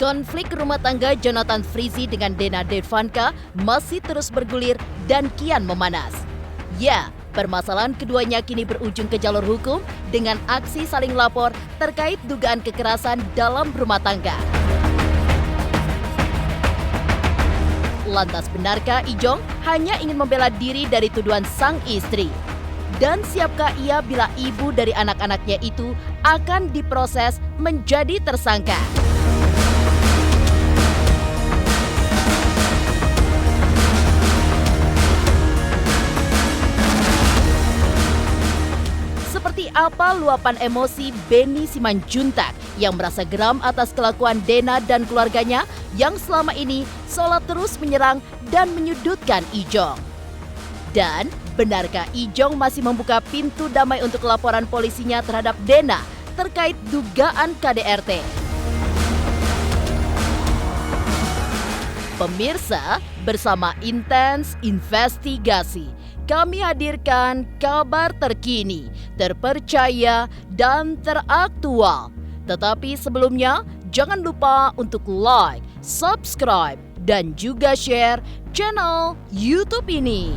Konflik rumah tangga Jonathan Frizzy dengan Dena Devanka masih terus bergulir dan kian memanas. Ya, permasalahan keduanya kini berujung ke jalur hukum dengan aksi saling lapor terkait dugaan kekerasan dalam rumah tangga. Lantas benarkah Ijong hanya ingin membela diri dari tuduhan sang istri? Dan siapkah ia bila ibu dari anak-anaknya itu akan diproses menjadi tersangka? Seperti apa luapan emosi Benny Simanjuntak yang merasa geram atas kelakuan Dena dan keluarganya yang selama ini seolah terus menyerang dan menyudutkan Ijong? Dan benarkah Ijong masih membuka pintu damai untuk laporan polisinya terhadap Dena terkait dugaan KDRT? Pemirsa, bersama Intens Investigasi, kami hadirkan kabar terkini, terpercaya, dan teraktual. Tetapi sebelumnya, jangan lupa untuk like, subscribe, dan juga share channel YouTube ini.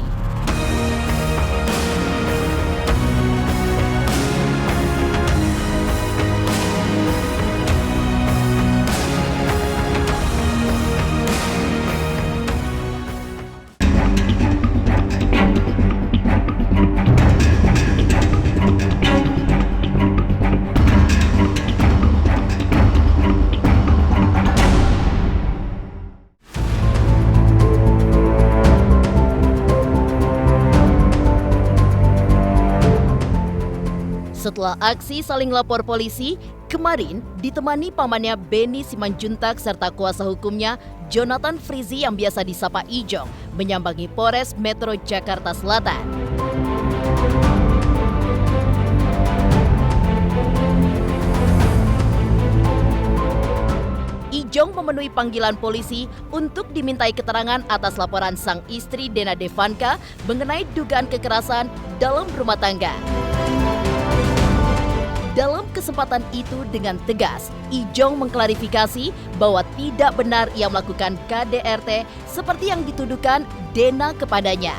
Setelah aksi saling lapor polisi, kemarin ditemani pamannya Benny Simanjuntak serta kuasa hukumnya Jonathan Frizzy yang biasa disapa Ijong menyambangi Polres Metro Jakarta Selatan. Ijong memenuhi panggilan polisi untuk dimintai keterangan atas laporan sang istri Dena Devanka mengenai dugaan kekerasan dalam rumah tangga. Dalam kesempatan itu dengan tegas, Ijong mengklarifikasi bahwa tidak benar ia melakukan KDRT seperti yang dituduhkan Dena kepadanya.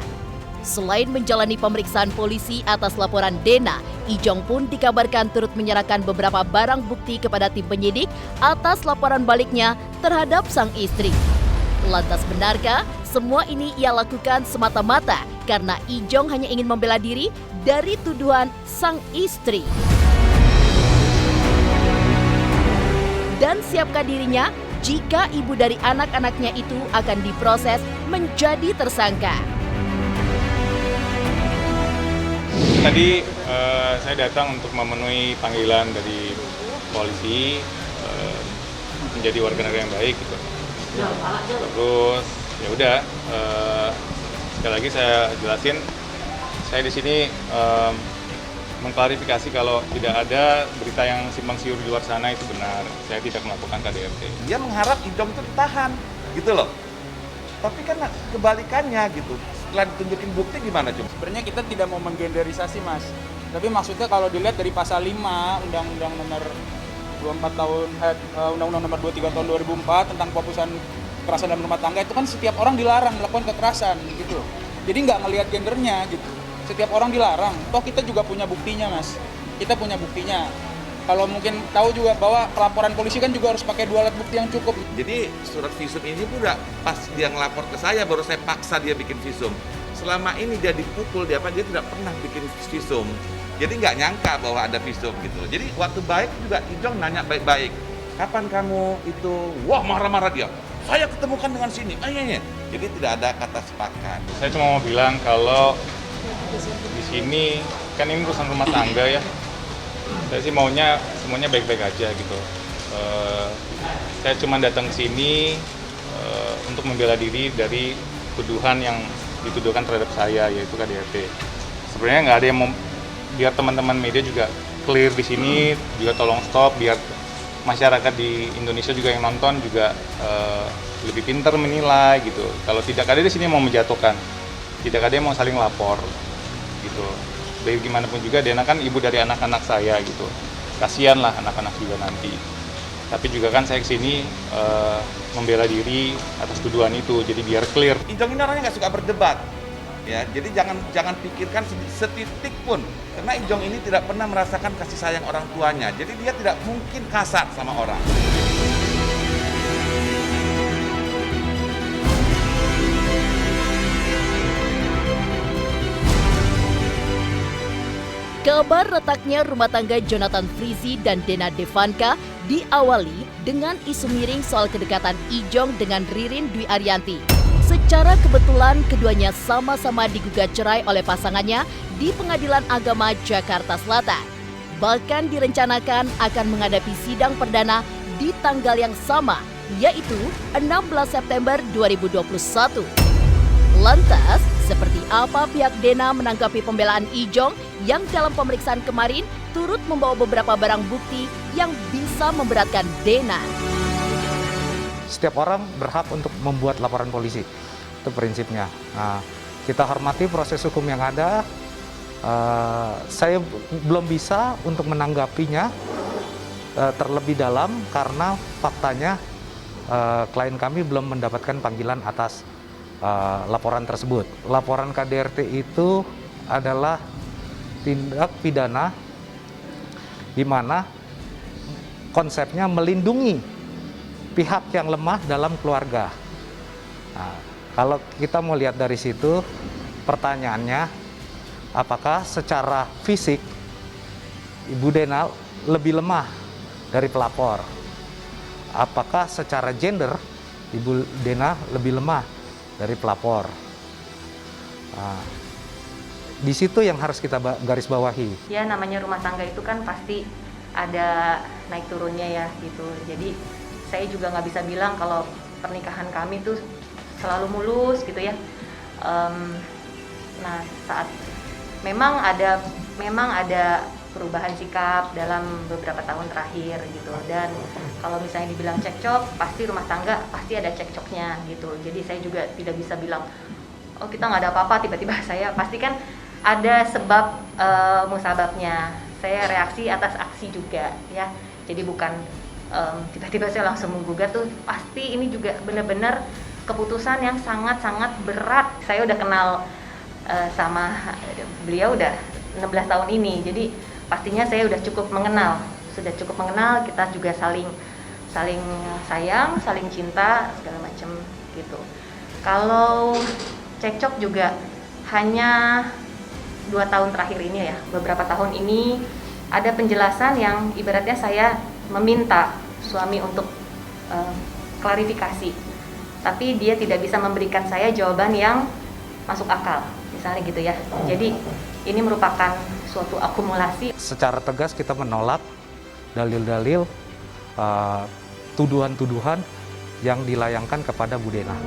Selain menjalani pemeriksaan polisi atas laporan Dena, Ijong pun dikabarkan turut menyerahkan beberapa barang bukti kepada tim penyidik atas laporan baliknya terhadap sang istri. Lantas benarkah semua ini ia lakukan semata-mata karena Ijong hanya ingin membela diri dari tuduhan sang istri? Dan siapkah dirinya jika ibu dari anak-anaknya itu akan diproses menjadi tersangka? Tadi saya datang untuk memenuhi panggilan dari polisi, menjadi warga negara yang baik gitu. Terus ya udah, sekali lagi saya jelasin, saya di sini mengklarifikasi kalau tidak ada berita yang simpang siur di luar sana itu benar. Saya tidak melakukan KDRT. Dia mengharap Ijong itu ditahan, gitu loh. Tapi kan kebalikannya gitu. Setelah ditunjukin bukti gimana cuma? Sebenarnya kita tidak mau menggenderisasi, Mas. Tapi maksudnya kalau dilihat dari pasal 5 Undang-Undang nomor 24 tahun Undang-Undang nomor 23 tahun 2004 tentang penghapusan kekerasan dalam rumah tangga itu kan setiap orang dilarang melakukan kekerasan gitu. Jadi nggak ngelihat gendernya gitu. Setiap orang dilarang, toh kita juga punya buktinya, Mas. Kita punya buktinya. Kalau mungkin tahu juga bahwa pelaporan polisi kan juga harus pakai 2 alat bukti yang cukup. Jadi surat visum ini pun udah pas dia ngelapor ke saya, baru saya paksa dia bikin visum. Selama ini dia dipukul, dia tidak pernah bikin visum. Jadi nggak nyangka bahwa ada visum gitu. Jadi waktu baik juga Ijong nanya baik-baik. Kapan kamu itu? Wah, marah-marah dia. Saya ketemukan dengan sini. Iya. Jadi tidak ada kata sepakat. Saya cuma mau bilang kalau di sini kan ini urusan rumah tangga ya. Saya sih maunya semuanya baik-baik aja gitu. Saya cuma datang ke sini untuk membela diri dari tuduhan yang dituduhkan terhadap saya, yaitu KDRT. Sebenarnya nggak ada yang mau, biar teman-teman media juga clear di sini, juga tolong stop biar masyarakat di Indonesia juga yang nonton juga lebih pintar menilai gitu. Kalau tidak ada di sini mau menjatuhkan, tidak ada yang mau saling lapor gitu. Baik gimana pun juga Dena kan ibu dari anak-anak saya gitu. Kasihan lah anak-anak juga nanti. Tapi juga kan saya kesini membela diri atas tuduhan itu, jadi biar clear. Ijong ini orangnya nggak suka berdebat, ya. Jadi jangan pikirkan setitik pun, karena Ijong ini tidak pernah merasakan kasih sayang orang tuanya. Jadi dia tidak mungkin kasar sama orang. Kabar retaknya rumah tangga Jonathan Frizzy dan Dena Devanka diawali dengan isu miring soal kedekatan Ijong dengan Ririn Dwi Ariyanti. Secara kebetulan keduanya sama-sama digugat cerai oleh pasangannya di Pengadilan Agama Jakarta Selatan. Bahkan direncanakan akan menghadapi sidang perdana di tanggal yang sama, yaitu 16 September 2021. Lantas, seperti apa pihak Dena menanggapi pembelaan Ijong yang dalam pemeriksaan kemarin turut membawa beberapa barang bukti yang bisa memberatkan Dena? Setiap orang berhak untuk membuat laporan polisi, itu prinsipnya. Nah, kita hormati proses hukum yang ada. Saya belum bisa untuk menanggapinya terlebih dalam karena faktanya klien kami belum mendapatkan panggilan atas laporan tersebut. Laporan KDRT itu adalah tindak pidana di mana konsepnya melindungi pihak yang lemah dalam keluarga. Nah, kalau kita mau lihat dari situ, pertanyaannya, apakah secara fisik Ibu Dena lebih lemah dari pelapor? Apakah secara gender Ibu Dena lebih lemah dari pelapor? Nah, di situ yang harus kita garis bawahi. Ya, namanya rumah tangga itu kan pasti ada naik turunnya ya gitu. Jadi saya juga nggak bisa bilang kalau pernikahan kami tuh selalu mulus gitu ya. Nah, saat memang ada perubahan sikap dalam beberapa tahun terakhir gitu. Dan kalau misalnya dibilang cekcok, pasti rumah tangga pasti ada cekcoknya gitu. Jadi saya juga tidak bisa bilang, oh kita nggak ada apa-apa, tiba-tiba saya pasti kan ada sebab musababnya. Saya reaksi atas aksi juga ya. Jadi bukan tiba-tiba saya langsung menggugat tuh. Pasti ini juga benar-benar keputusan yang sangat-sangat berat. Saya udah kenal sama beliau udah 16 tahun ini. Jadi pastinya saya udah cukup mengenal. Sudah cukup mengenal, kita juga saling sayang, saling cinta segala macam gitu. Kalau cekcok juga hanya 2 tahun terakhir ini ya, beberapa tahun ini ada penjelasan yang ibaratnya saya meminta suami untuk klarifikasi, tapi dia tidak bisa memberikan saya jawaban yang masuk akal, misalnya gitu ya. Jadi ini merupakan suatu akumulasi. Secara tegas kita menolak dalil-dalil tuduhan-tuduhan yang dilayangkan kepada Bu Dena.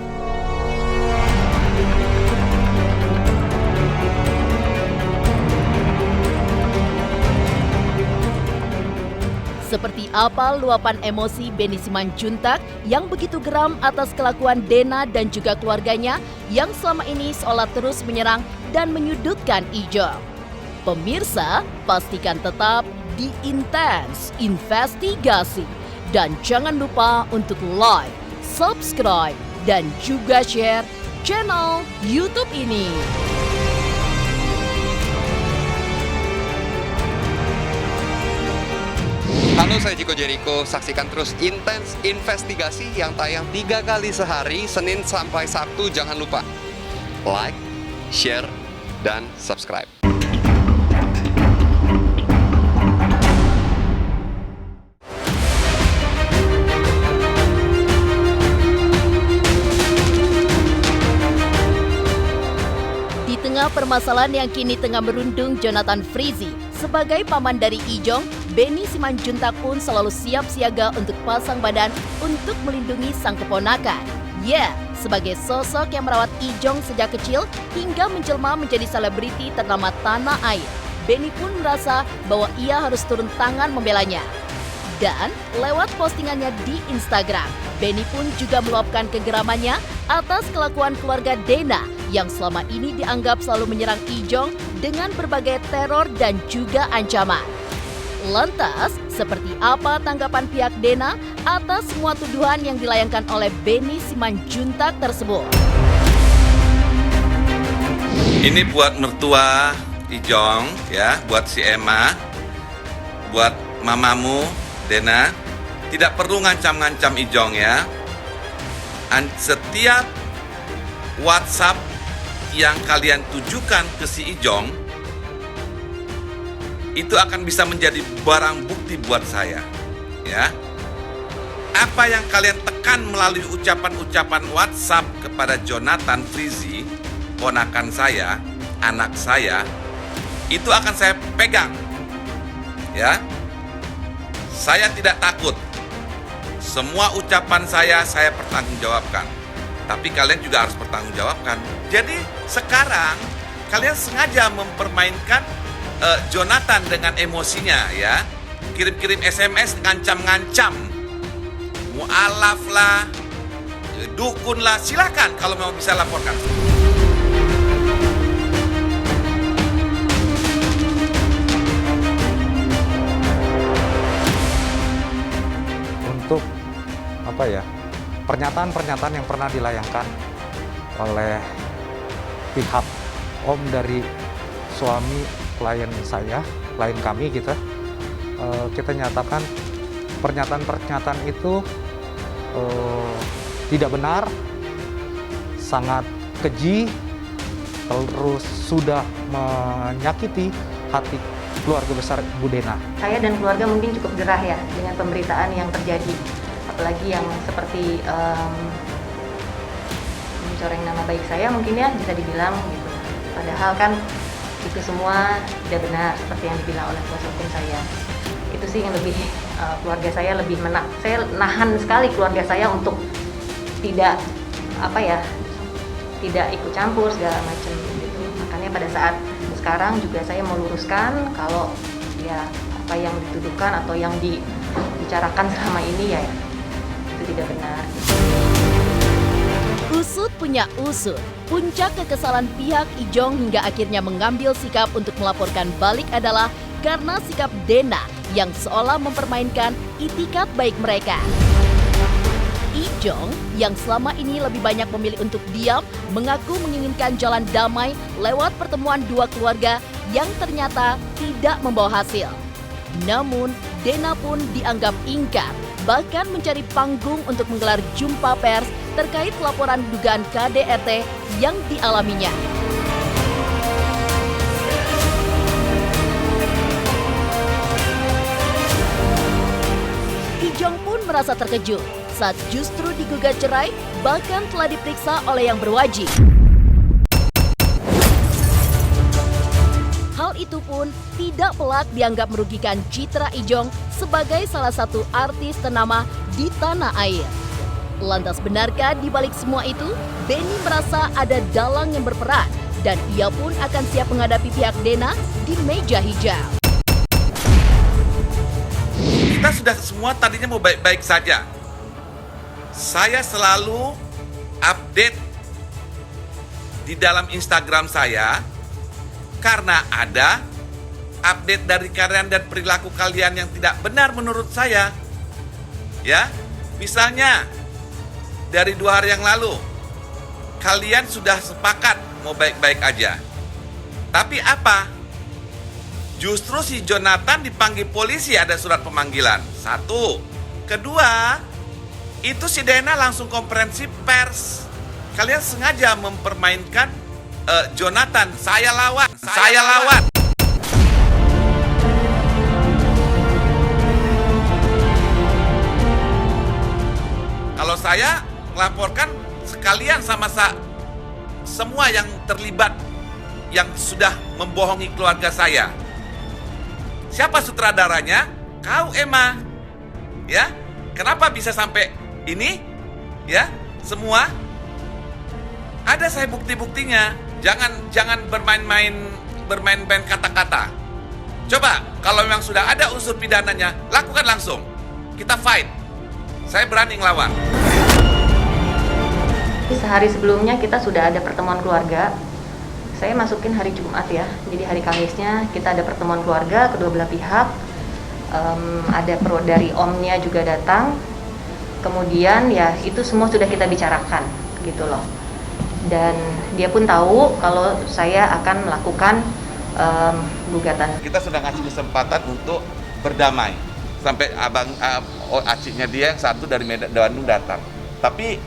Seperti apa luapan emosi Benny Simanjuntak yang begitu geram atas kelakuan Dena dan juga keluarganya yang selama ini seolah terus menyerang dan menyudutkan Ijong. Pemirsa, pastikan tetap di Intens Investigasi. Dan jangan lupa untuk like, subscribe, dan juga share channel YouTube ini. Halo, saya Chico Jericho. Saksikan terus Intens Investigasi yang tayang 3 kali sehari, Senin sampai Sabtu. Jangan lupa like, share, dan subscribe. Di tengah permasalahan yang kini tengah merundung Jonathan Frizzy sebagai paman dari Ijong, Benny Simanjuntak pun selalu siap siaga untuk pasang badan untuk melindungi sang keponakan. Ya, sebagai sosok yang merawat Ijong sejak kecil hingga menjelma menjadi selebriti ternama tanah air, Benny pun merasa bahwa ia harus turun tangan membelanya. Dan lewat postingannya di Instagram, Benny pun juga meluapkan kegeramannya atas kelakuan keluarga Dena yang selama ini dianggap selalu menyerang Ijong dengan berbagai teror dan juga ancaman. Lantas, Seperti apa tanggapan pihak Dena atas semua tuduhan yang dilayangkan oleh Beni Simanjuntak tersebut? Ini buat mertua Ijong ya, buat si Emma, buat mamamu Dena, tidak perlu ngancam-ngancam Ijong ya. Setiap WhatsApp yang kalian tujukan ke si Ijong itu akan bisa menjadi barang bukti buat saya ya. Apa yang kalian tekan melalui ucapan-ucapan WhatsApp kepada Jonathan Frizi, ponakan saya, anak saya, itu akan saya pegang ya. Saya tidak takut. Semua ucapan saya pertanggungjawabkan. Tapi kalian juga harus bertanggungjawabkan. Jadi sekarang kalian sengaja mempermainkan Jonathan dengan emosinya ya. Kirim-kirim SMS ngancam-ngancam. Mu'alaf lah, dukun lah, silakan kalau mau bisa laporkan. Untuk pernyataan-pernyataan yang pernah dilayangkan oleh pihak om dari suami klien kami kita nyatakan pernyataan-pernyataan itu tidak benar, sangat keji, terus sudah menyakiti hati keluarga besar Bu Dena. Saya dan keluarga mungkin cukup gerah ya dengan pemberitaan yang terjadi, apalagi yang seperti mencoreng nama baik saya mungkin ya bisa dibilang gitu. Padahal kan itu semua tidak benar seperti yang dibilang oleh kuasa hukum saya. Itu sih yang lebih keluarga saya lebih saya nahan sekali keluarga saya untuk tidak tidak ikut campur segala macam gitu. Makanya pada saat sekarang juga saya mau luruskan kalau ya apa yang dituduhkan atau yang dibicarakan selama ini ya itu tidak benar. Usut punya usut. Puncak kekesalan pihak Ijong hingga akhirnya mengambil sikap untuk melaporkan balik adalah karena sikap Dena yang seolah mempermainkan itikat baik mereka. Ijong yang selama ini lebih banyak memilih untuk diam mengaku menginginkan jalan damai lewat pertemuan dua keluarga yang ternyata tidak membawa hasil. Namun Dena pun dianggap ingkar, bahkan mencari panggung untuk menggelar jumpa pers terkait laporan dugaan KDRT yang dialaminya. Ijong pun merasa terkejut saat justru digugat cerai, bahkan telah diperiksa oleh yang berwajib. Hal itu pun tidak pelak dianggap merugikan citra Ijong sebagai salah satu artis ternama di tanah air. Lantas benarkah di balik semua itu, Beni merasa ada dalang yang berperan dan ia pun akan siap menghadapi pihak Dena di meja hijau. Kita sudah semua tadinya mau baik-baik saja. Saya selalu update di dalam Instagram saya karena ada update dari kalian dan perilaku kalian yang tidak benar menurut saya. Ya, misalnya dari 2 hari yang lalu kalian sudah sepakat mau baik-baik aja. Tapi apa? Justru si Jonathan dipanggil polisi, ada surat pemanggilan. 1. Kedua, itu si Dena langsung konferensi pers. Kalian sengaja mempermainkan Jonathan. Saya lawan. Kalau saya melaporkan sekalian sama semua yang terlibat yang sudah membohongi keluarga saya. Siapa sutradaranya? Kau, Emma. Ya, kenapa bisa sampai ini? Ya, semua ada saya bukti-buktinya. Jangan bermain-main kata-kata. Coba kalau memang sudah ada unsur pidananya, lakukan langsung. Kita fight. Saya berani ngelawan. Sehari sebelumnya kita sudah ada pertemuan keluarga. Saya masukin hari Jumat ya. Jadi hari Kamisnya kita ada pertemuan keluarga kedua belah pihak. ada dari omnya juga datang. Kemudian ya itu semua sudah kita bicarakan gitu loh. Dan dia pun tahu kalau saya akan melakukan gugatan. Kita sudah ngasih kesempatan untuk berdamai sampai aciknya dia yang satu dari Bandung datang, tapi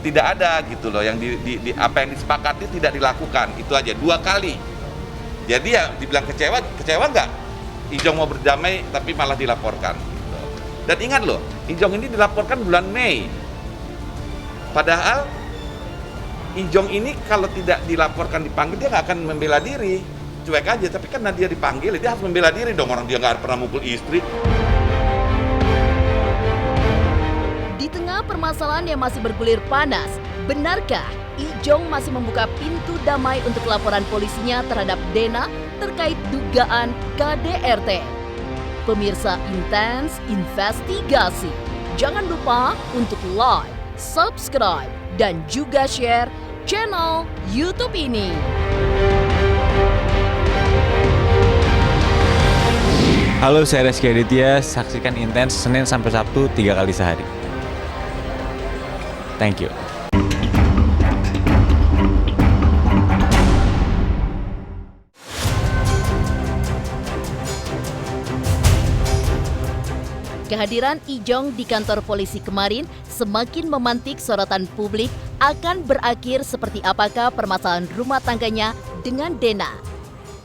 tidak ada gitu loh yang apa yang disepakati tidak dilakukan, itu aja 2 kali. Jadi ya dibilang kecewa nggak? Ijong mau berdamai tapi malah dilaporkan gitu. Dan ingat loh, Ijong ini dilaporkan bulan Mei, padahal Ijong ini kalau tidak dilaporkan dipanggil dia nggak akan membela diri, cuek aja. Tapi karena dia dipanggil dia harus membela diri dong, orang dia nggak pernah mukul istri. Di tengah permasalahan yang masih bergulir panas, benarkah Ijong masih membuka pintu damai untuk laporan polisinya terhadap Dena terkait dugaan KDRT? Pemirsa Intens Investigasi, jangan lupa untuk like, subscribe, dan juga share channel YouTube ini. Halo, saya Reski Aditya. Saksikan Intens Senin sampai Sabtu 3 kali sehari. Thank you. Kehadiran Ijong di kantor polisi kemarin semakin memantik sorotan publik akan berakhir seperti apakah permasalahan rumah tangganya dengan Dena.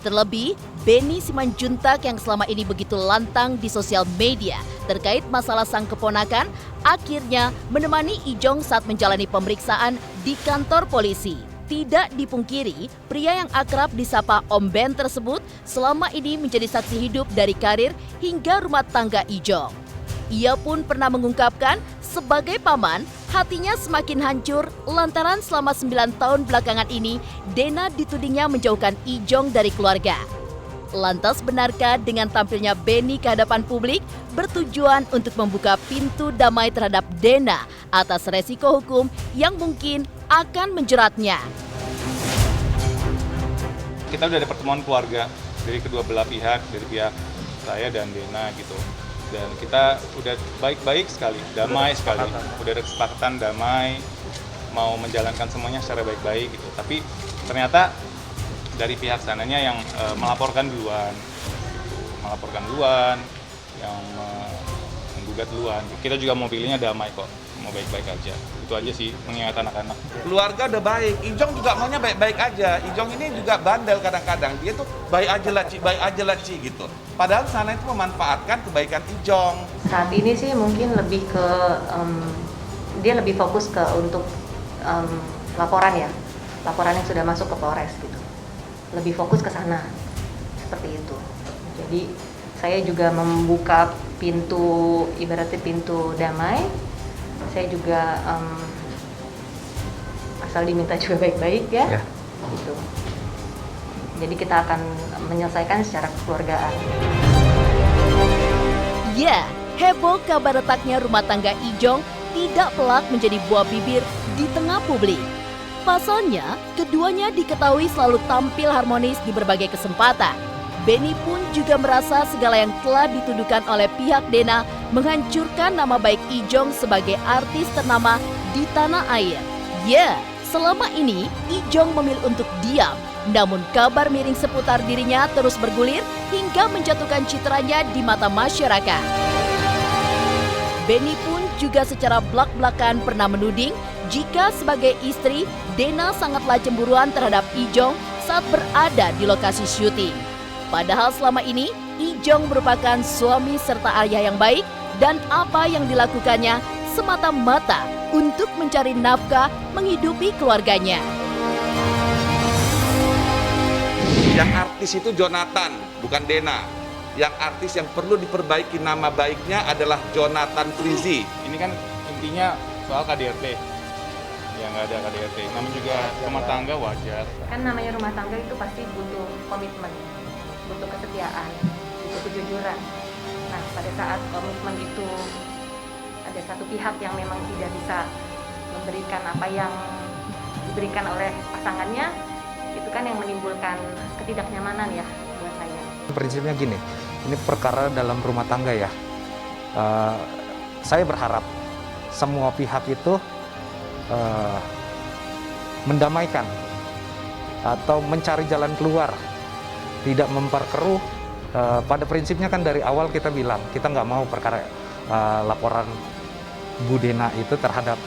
Terlebih, Benny Simanjuntak yang selama ini begitu lantang di sosial media terkait masalah sang keponakan akhirnya menemani Ijong saat menjalani pemeriksaan di kantor polisi. Tidak dipungkiri, pria yang akrab disapa Om Ben tersebut selama ini menjadi saksi hidup dari karir hingga rumah tangga Ijong. Ia pun pernah mengungkapkan sebagai paman, hatinya semakin hancur lantaran selama 9 tahun belakangan ini Dena ditudingnya menjauhkan Ijong dari keluarga. Lantas benarkah dengan tampilnya Benny ke hadapan publik bertujuan untuk membuka pintu damai terhadap Dena atas resiko hukum yang mungkin akan menjeratnya? Kita udah ada pertemuan keluarga dari kedua belah pihak, dari pihak saya dan Dena gitu. Dan kita udah baik-baik sekali, damai sekali. Udah ada kesepakatan damai, mau menjalankan semuanya secara baik-baik gitu. Tapi ternyata dari pihak sananya yang melaporkan duluan, yang menggugat duluan. Kita juga mau pilihnya damai kok, mau baik-baik aja. Itu aja sih, mengingat anak-anak. Keluarga udah baik, Ijong juga maunya baik-baik aja. Ijong ini juga bandel kadang-kadang, dia tuh baik aja lah Ci gitu. Padahal sana itu memanfaatkan kebaikan Ijong. Saat ini sih mungkin lebih ke dia lebih fokus ke untuk laporan yang sudah masuk ke Polres gitu. Lebih fokus ke sana, seperti itu. Jadi saya juga membuka pintu, ibaratnya pintu damai. Saya juga asal diminta juga baik-baik ya. Gitu. Jadi kita akan menyelesaikan secara kekeluargaan. Ya, heboh kabar retaknya rumah tangga Ijong tidak pelak menjadi buah bibir di tengah publik. Pasalnya, keduanya diketahui selalu tampil harmonis di berbagai kesempatan. Benny pun juga merasa segala yang telah dituduhkan oleh pihak Dena menghancurkan nama baik Ijong sebagai artis ternama di tanah air. Ya, selama ini Ijong memilih untuk diam, namun kabar miring seputar dirinya terus bergulir hingga menjatuhkan citranya di mata masyarakat. Benny pun juga secara blak-blakan pernah menuding jika sebagai istri, Dena sangatlah cemburuan terhadap Ijong saat berada di lokasi syuting. Padahal selama ini, Ijong merupakan suami serta ayah yang baik dan apa yang dilakukannya semata-mata untuk mencari nafkah menghidupi keluarganya. Yang artis itu Jonathan, bukan Dena. Yang artis yang perlu diperbaiki nama baiknya adalah Jonathan Frizi. Ini kan intinya soal KDRT. Ya nggak ada KDRT. Namanya juga rumah tangga wajar. Kan namanya rumah tangga itu pasti butuh komitmen, butuh kesetiaan, butuh kejujuran. Nah, pada saat komitmen itu ada satu pihak yang memang tidak bisa memberikan apa yang diberikan oleh pasangannya, itu kan yang menimbulkan ketidaknyamanan ya buat saya. Prinsipnya gini, ini perkara dalam rumah tangga ya. Saya berharap semua pihak itu mendamaikan atau mencari jalan keluar, tidak memperkeruh. Pada prinsipnya kan dari awal kita bilang kita nggak mau perkara laporan Bu Dena itu terhadap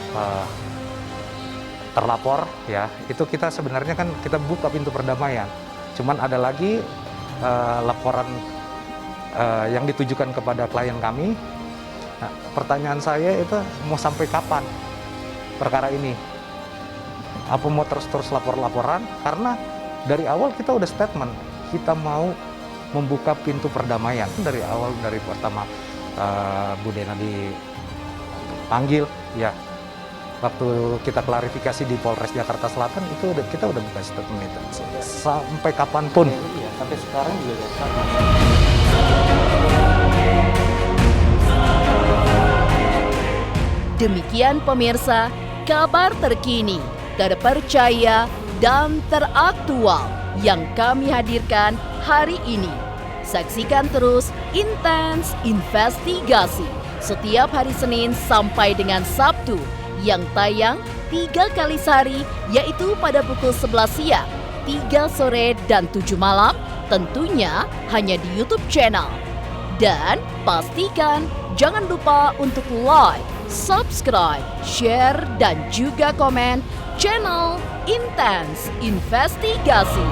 terlapor ya, itu kita sebenarnya kan kita buka pintu perdamaian. Cuman ada lagi laporan yang ditujukan kepada klien kami. Nah, pertanyaan saya itu mau sampai kapan perkara ini? Apa mau terus lapor-laporan? Karena dari awal kita udah statement, kita mau membuka pintu perdamaian. Dari awal, dari pertama Bu Dena dipanggil, ya waktu kita klarifikasi di Polres Jakarta Selatan itu kita udah buka statement itu. Sampai kapanpun. Iya, sampai sekarang juga sama. Demikian pemirsa, kabar terkini, terpercaya, dan teraktual yang kami hadirkan hari ini. Saksikan terus Intens Investigasi setiap hari Senin sampai dengan Sabtu yang tayang 3 kali sehari, yaitu pada pukul 11 siang, 3 sore, dan 7 malam, tentunya hanya di YouTube channel. Dan pastikan jangan lupa untuk like, subscribe, share, dan juga komen channel Intens Investigasi.